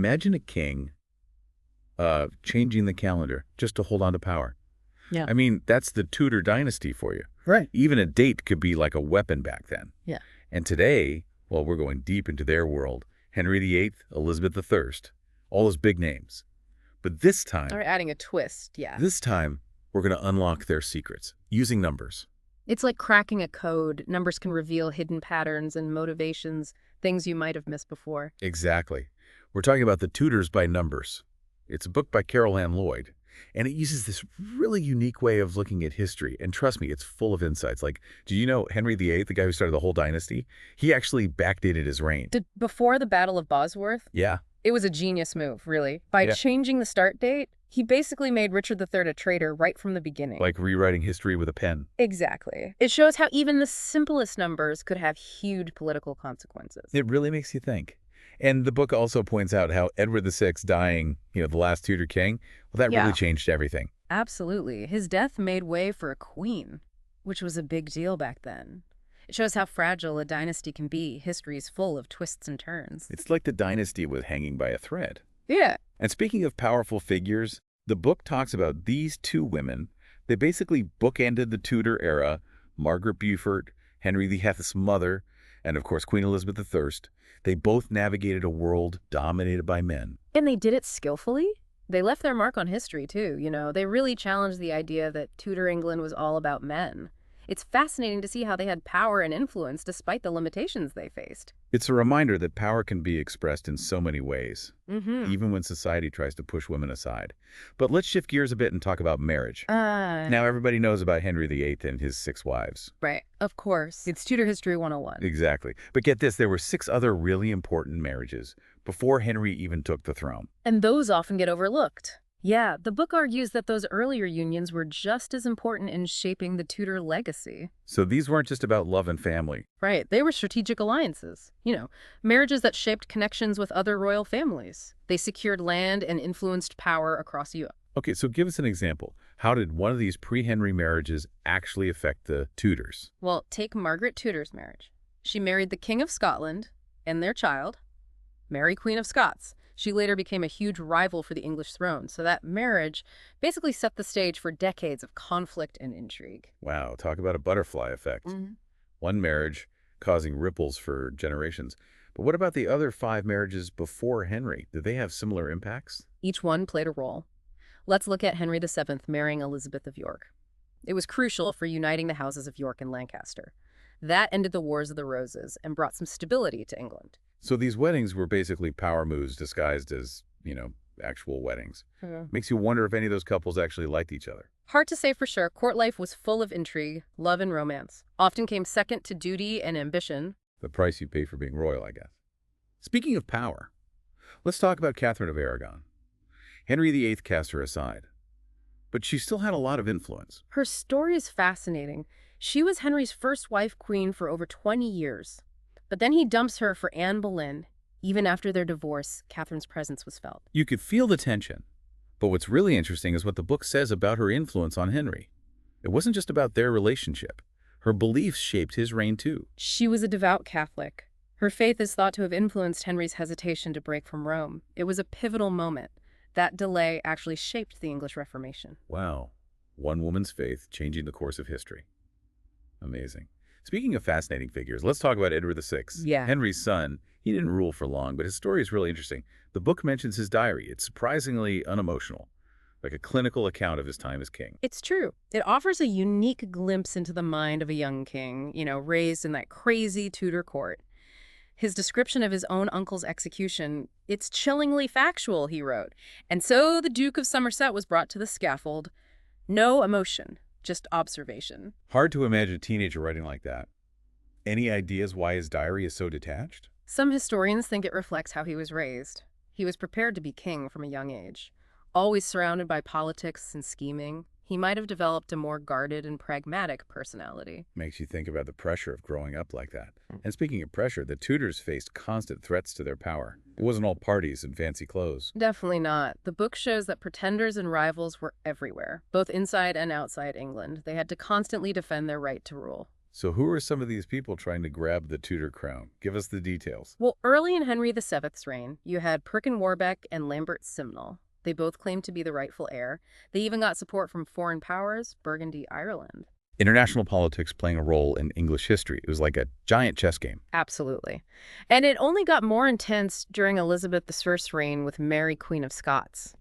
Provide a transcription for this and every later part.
Imagine a king changing the calendar just to hold on to power. Yeah. I mean, that's the Tudor dynasty for you. Right. Even a date could be like a weapon back then. Yeah. And today, well, we're going deep into their world. Henry VIII, Elizabeth I, all those big names. But this time, Or adding a twist, yeah. we're going to unlock their secrets using numbers. It's like cracking a code. Numbers can reveal hidden patterns and motivations, things you might have missed before. Exactly. We're talking about The Tudors by Numbers. It's a book by Carol Ann Lloyd, and it uses this really unique way of looking at history. And trust me, it's full of insights. Like, do you know Henry VIII, the guy who started the whole dynasty? He actually backdated his reign. Before the Battle of Bosworth, Yeah. it was a genius move, really. By Yeah. changing the start date, he basically made Richard III a traitor right from the beginning. Like rewriting history with a pen. Exactly. It shows how even the simplest numbers could have huge political consequences. It really makes you think. And the book also points out how Edward VI dying, the last Tudor king, well, that Yeah. really changed everything. Absolutely. His death made way for a queen, which was a big deal back then. It shows how fragile a dynasty can be. History's full of twists and turns. It's like the dynasty was hanging by a thread. Yeah. And speaking of powerful figures, the book talks about these two women. They basically bookended the Tudor era, Margaret Beaufort, Henry VIII's mother, and of course Queen Elizabeth I. They both navigated a world dominated by men. And they did it skillfully. They left their mark on history, too. They really challenged the idea that Tudor England was all about men. It's fascinating to see how they had power and influence despite the limitations they faced. It's a reminder that power can be expressed in so many ways, Mm-hmm. even when society tries to push women aside. But let's shift gears a bit and talk about marriage. Now, everybody knows about Henry VIII and his 6 wives. Right. Of course. It's Tudor History 101. Exactly. But get this, there were 6 other really important marriages before Henry even took the throne. And those often get overlooked. Yeah, the book argues that those earlier unions were just as important in shaping the Tudor legacy. So these weren't just about love and family. Right, they were strategic alliances. Marriages that shaped connections with other royal families. They secured land and influenced power across Europe. Okay, so give us an example. How did one of these pre-Henry marriages actually affect the Tudors? Well, take Margaret Tudor's marriage. She married the King of Scotland and their child, Mary, Queen of Scots. She later became a huge rival for the English throne, so that marriage basically set the stage for decades of conflict and intrigue. Wow, talk about a butterfly effect. Mm-hmm. One marriage causing ripples for generations. But what about the other 5 marriages before Henry? Did they have similar impacts? Each one played a role. Let's look at Henry VII marrying Elizabeth of York. It was crucial for uniting the houses of York and Lancaster. That ended the Wars of the Roses and brought some stability to England. So these weddings were basically power moves disguised as, actual weddings. Makes you wonder if any of those couples actually liked each other. Hard to say for sure. Court life was full of intrigue, love, and romance. Often came second to duty and ambition. The price you pay for being royal, I guess. Speaking of power, let's talk about Catherine of Aragon. Henry VIII cast her aside, but she still had a lot of influence. Her story is fascinating. She was Henry's first wife queen for over 20 years. But then he dumps her for Anne Boleyn. Even after their divorce, Catherine's presence was felt. You could feel the tension. But what's really interesting is what the book says about her influence on Henry. It wasn't just about their relationship. Her beliefs shaped his reign too. She was a devout Catholic. Her faith is thought to have influenced Henry's hesitation to break from Rome. It was a pivotal moment. That delay actually shaped the English Reformation. Wow. One woman's faith changing the course of history. Amazing. Speaking of fascinating figures, let's talk about Edward VI. Yeah. Henry's son. He didn't rule for long, but his story is really interesting. The book mentions his diary. It's surprisingly unemotional, like a clinical account of his time as king. It's true. It offers a unique glimpse into the mind of a young king, raised in that crazy Tudor court. His description of his own uncle's execution, it's chillingly factual, he wrote. And so the Duke of Somerset was brought to the scaffold. No emotion, just observation. Hard to imagine a teenager writing like that. Any ideas why his diary is so detached? Some historians think it reflects how he was raised. He was prepared to be king from a young age. Always surrounded by politics and scheming, he might have developed a more guarded and pragmatic personality. Makes you think about the pressure of growing up like that. And speaking of pressure, the Tudors faced constant threats to their power. It wasn't all parties and fancy clothes. Definitely not. The book shows that pretenders and rivals were everywhere, both inside and outside England. They had to constantly defend their right to rule. So who are some of these people trying to grab the Tudor crown? Give us the details. Well, early in Henry VII's reign, you had Perkin Warbeck and Lambert Simnel. They both claimed to be the rightful heir. They even got support from foreign powers, Burgundy, Ireland. International politics playing a role in English history. It was like a giant chess game. Absolutely. And it only got more intense during Elizabeth I's reign with Mary, Queen of Scots.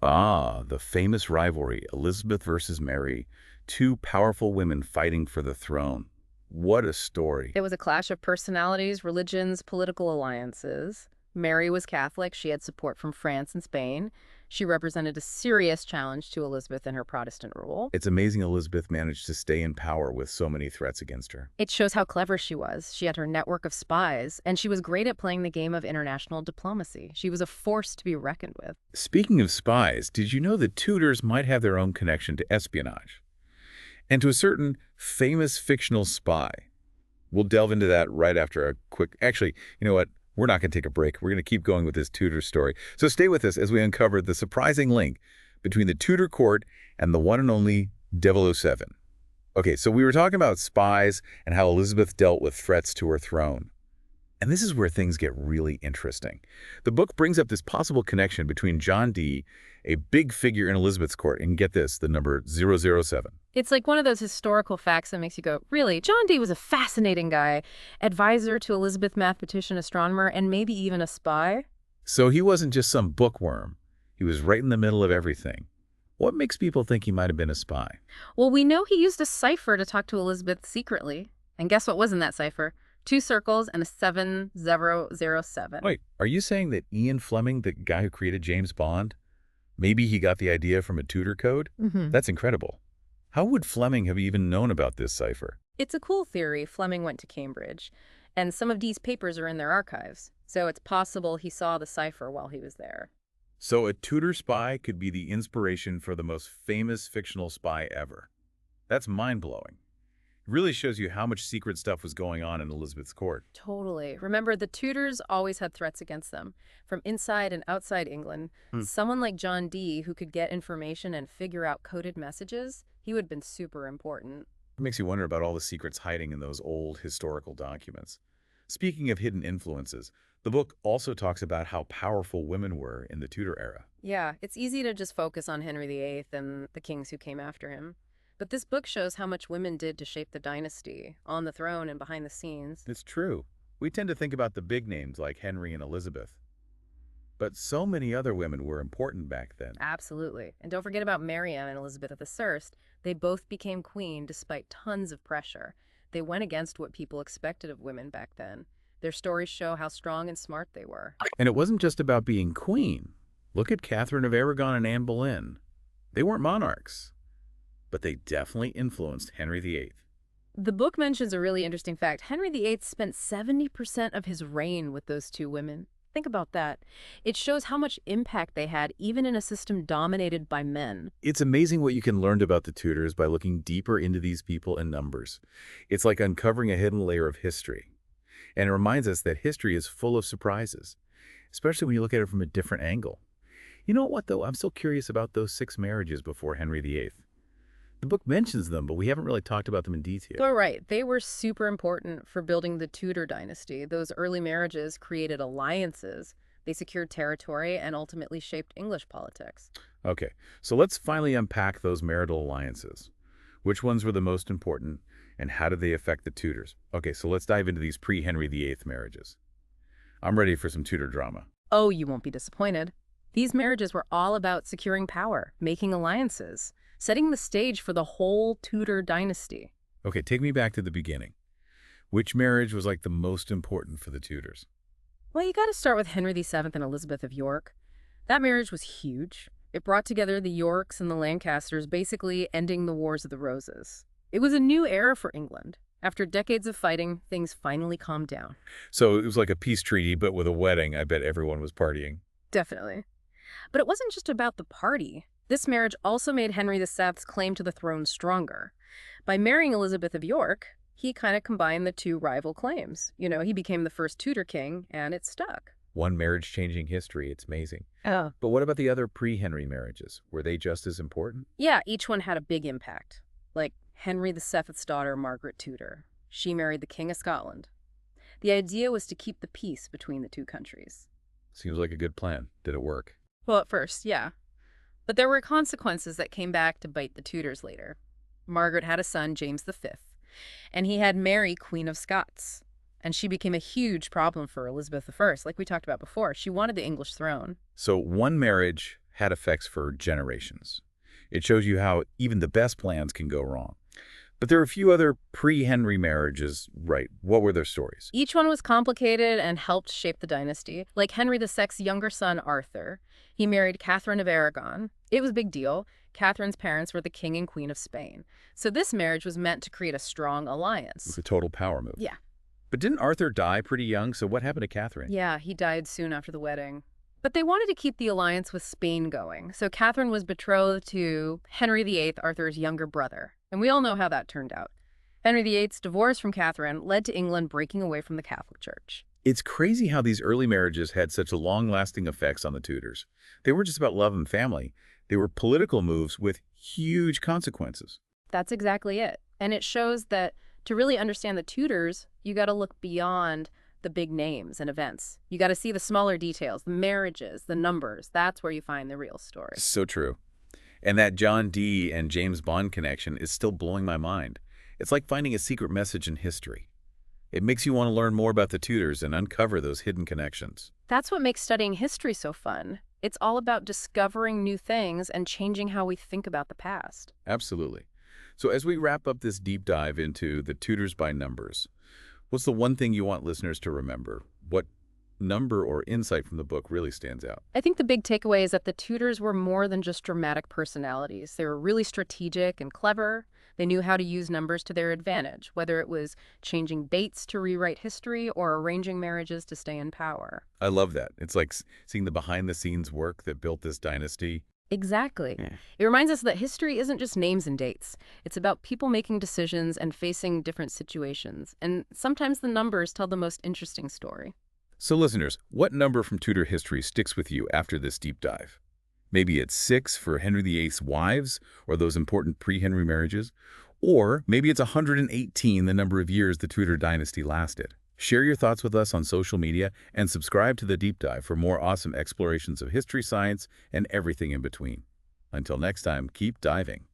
Ah, the famous rivalry, Elizabeth versus Mary, two powerful women fighting for the throne. What a story. It was a clash of personalities, religions, political alliances. Mary was Catholic. She had support from France and Spain. She represented a serious challenge to Elizabeth and her Protestant rule. It's amazing Elizabeth managed to stay in power with so many threats against her. It shows how clever she was. She had her network of spies, and she was great at playing the game of international diplomacy. She was a force to be reckoned with. Speaking of spies, did you know the Tudors might have their own connection to espionage? And to a certain famous fictional spy. We'll delve into that right after a quick... Actually, you know what? We're not going to take a break. We're going to keep going with this Tudor story. So stay with us as we uncover the surprising link between the Tudor court and the one and only 007. Okay, so we were talking about spies and how Elizabeth dealt with threats to her throne. And this is where things get really interesting. The book brings up this possible connection between John Dee, a big figure in Elizabeth's court, and get this, the number 007. It's like one of those historical facts that makes you go, really? John Dee was a fascinating guy, advisor to Elizabeth, mathematician, astronomer, and maybe even a spy? So he wasn't just some bookworm. He was right in the middle of everything. What makes people think he might have been a spy? Well, we know he used a cipher to talk to Elizabeth secretly. And guess what was in that cipher? 2 circles and a 7007. Wait, are you saying that Ian Fleming, the guy who created James Bond, maybe he got the idea from a Tudor code? That's incredible. How would Fleming have even known about this cipher? It's a cool theory. Fleming went to Cambridge, and some of Dee's papers are in their archives. So it's possible he saw the cipher while he was there. So a Tudor spy could be the inspiration for the most famous fictional spy ever. That's mind-blowing. It really shows you how much secret stuff was going on in Elizabeth's court. Totally. Remember, the Tudors always had threats against them, from inside and outside England. Someone like John Dee, who could get information and figure out coded messages, he would have been super important. It makes you wonder about all the secrets hiding in those old historical documents. Speaking of hidden influences, the book also talks about how powerful women were in the Tudor era. Yeah, it's easy to just focus on Henry VIII and the kings who came after him. But this book shows how much women did to shape the dynasty, on the throne and behind the scenes. It's true. We tend to think about the big names like Henry and Elizabeth. But so many other women were important back then. Absolutely. And don't forget about Mary and Elizabeth I. They both became queen despite tons of pressure. They went against what people expected of women back then. Their stories show how strong and smart they were. And it wasn't just about being queen. Look at Catherine of Aragon and Anne Boleyn. They weren't monarchs, but they definitely influenced Henry VIII. The book mentions a really interesting fact. Henry VIII spent 70% of his reign with those 2 women. Think about that. It shows how much impact they had, even in a system dominated by men. It's amazing what you can learn about the Tudors by looking deeper into these people and numbers. It's like uncovering a hidden layer of history. And it reminds us that history is full of surprises, especially when you look at it from a different angle. You know what, though? I'm still curious about those 6 marriages before Henry VIII. The book mentions them, but we haven't really talked about them in detail. You're right. They were super important for building the Tudor dynasty. Those early marriages created alliances. They secured territory and ultimately shaped English politics. Okay, so let's finally unpack those marital alliances. Which ones were the most important, and how did they affect the Tudors? Okay, so let's dive into these pre-Henry VIII marriages. I'm ready for some Tudor drama. Oh, you won't be disappointed. These marriages were all about securing power, making alliances, setting the stage for the whole Tudor dynasty. Okay, take me back to the beginning. Which marriage was like the most important for the Tudors? Well, you got to start with Henry VII and Elizabeth of York. That marriage was huge. It brought together the Yorks and the Lancasters, basically ending the Wars of the Roses. It was a new era for England. After decades of fighting, things finally calmed down. So it was like a peace treaty, but with a wedding. I bet everyone was partying. Definitely. But it wasn't just about the party. This marriage also made Henry VII's claim to the throne stronger. By marrying Elizabeth of York, he kind of combined the 2 rival claims. He became the first Tudor king, and it stuck. One marriage changing history. It's amazing. Oh. But what about the other pre-Henry marriages? Were they just as important? Yeah, each one had a big impact. Like Henry VII's daughter, Margaret Tudor. She married the King of Scotland. The idea was to keep the peace between the two countries. Seems like a good plan. Did it work? Well, at first, yeah. But there were consequences that came back to bite the Tudors later. Margaret had a son, James V, and he had Mary, Queen of Scots. And she became a huge problem for Elizabeth I, like we talked about before. She wanted the English throne. So one marriage had effects for generations. It shows you how even the best plans can go wrong. But there are a few other pre-Henry marriages, right? What were their stories? Each one was complicated and helped shape the dynasty. Like Henry VI's younger son, Arthur. He married Catherine of Aragon. It was a big deal. Catherine's parents were the king and queen of Spain. So this marriage was meant to create a strong It was alliance. a total power move. Yeah. But didn't Arthur die pretty young? So what happened to Catherine? Yeah, he died soon after the wedding. But they wanted to keep the alliance with Spain going. So Catherine was betrothed to Henry VIII, Arthur's younger brother. And we all know how that turned out. Henry VIII's divorce from Catherine led to England breaking away from the Catholic Church. It's crazy how these early marriages had such long-lasting effects on the Tudors. They weren't just about love and family. They were political moves with huge consequences. That's exactly it. And it shows that to really understand the Tudors, you got to look beyond the big names and events. You got to see the smaller details, the marriages, the numbers. That's where you find the real story. So true. And that John Dee and James Bond connection is still blowing my mind. It's like finding a secret message in history. It makes you want to learn more about the Tudors and uncover those hidden connections. That's what makes studying history so fun. It's all about discovering new things and changing how we think about the past. Absolutely. So as we wrap up this deep dive into the Tudors by numbers, what's the one thing you want listeners to remember? What number or insight from the book really stands out? I think the big takeaway is that the Tudors were more than just dramatic personalities. They were really strategic and clever. They knew how to use numbers to their advantage, whether it was changing dates to rewrite history or arranging marriages to stay in power. I love that. It's like seeing the behind-the-scenes work that built this dynasty. Exactly. Yeah. It reminds us that history isn't just names and dates. It's about people making decisions and facing different situations. And sometimes the numbers tell the most interesting story. So listeners, what number from Tudor history sticks with you after this deep dive? Maybe it's 6 for Henry VIII's wives or those important pre-Henry marriages. Or maybe it's 118, the number of years the Tudor dynasty lasted. Share your thoughts with us on social media and subscribe to The Deep Dive for more awesome explorations of history, science, and everything in between. Until next time, keep diving.